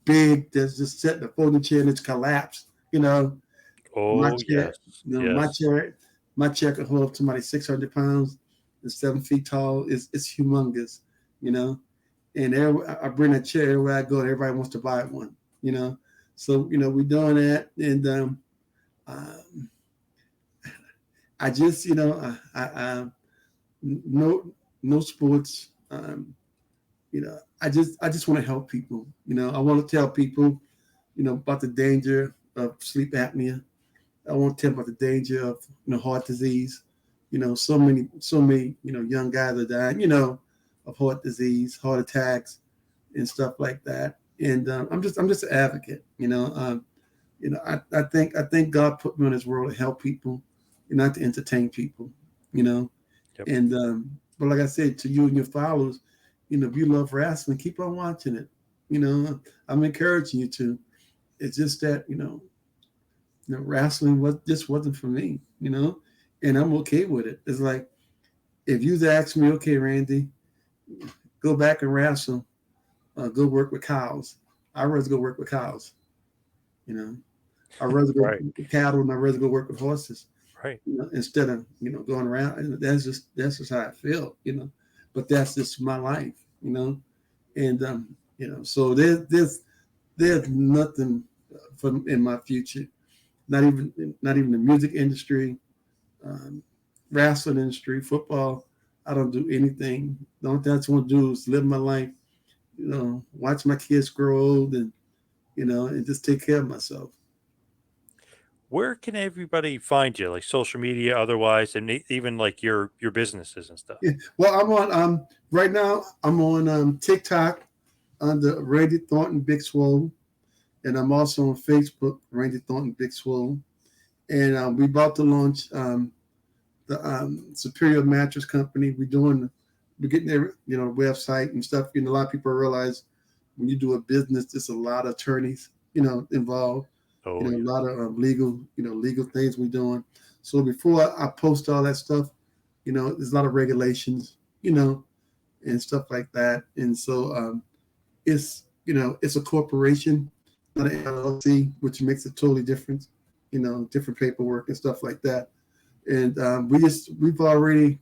big that's just set in a folding chair and it's collapsed. You know, my Oh, chair, yes. my Yes. chair, my chair can hold up to somebody 600 pounds. It's 7 feet tall. It's humongous. You know, and I bring that chair everywhere I go. And everybody wants to buy one. You know, so we're doing that, and um, I just no sports. I just want to help people. I want to tell people, about the danger of sleep apnea. I want to tell them about the danger of heart disease. So many young guys are dying. Of heart disease, heart attacks, and stuff like that. And I'm just an advocate. I think God put me in this world to help people, and not to entertain people. You know, Yep. and but like I said to you and your followers, if you love wrestling, keep on watching it. I'm encouraging you to. It's just that wrestling wasn't for me. And I'm okay with it. It's like if you ask me, okay, Randy, go back and wrestle, go work with cows. I'd rather go work with cows. You know, I'd rather go Right. with cattle, and I'd rather go work with horses. Right. Instead of going around. And that's just how I feel. But that's just my life. And so there's nothing in my future. Not even the music industry, um, wrestling industry, football. I don't do anything. The only thing I just want to do is live my life. Watch my kids grow old, and just take care of myself. Where can everybody find you? Like social media, otherwise, and even like your businesses and stuff. Yeah. Well, I'm on right now. I'm on TikTok under Randy Thornton Big Swoll, and I'm also on Facebook Randy Thornton Big Swoll. And we about to launch the Superior Mattress Company. We're getting their website and stuff. A lot of people realize when you do a business, there's a lot of attorneys involved. Oh, A yeah. lot of legal things we're doing. So before I post all that stuff, there's a lot of regulations, and stuff like that. And so it's a corporation, not an LLC, which makes it totally different, different paperwork and stuff like that. And we've already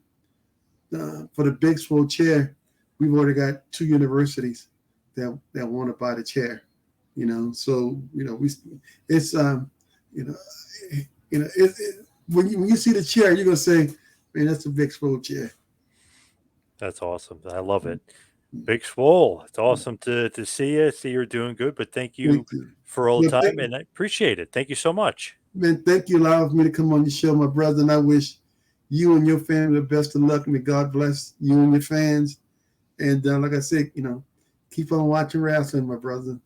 for the Big Swoll chair, we've already got 2 universities that want to buy the chair. So we it's you know when you see the chair, you're gonna say, Man, that's a big Swoll chair. That's awesome. I love it. Big Swoll. It's awesome to see you. See you're doing good. But thank you Thank you. for all the Well, time, and I appreciate it. Thank you so much. man, thank you allowing me to come on your show, my brother. And I wish you and your family the best of luck. May God bless you and your fans. And like I said, keep on watching wrestling, my brother.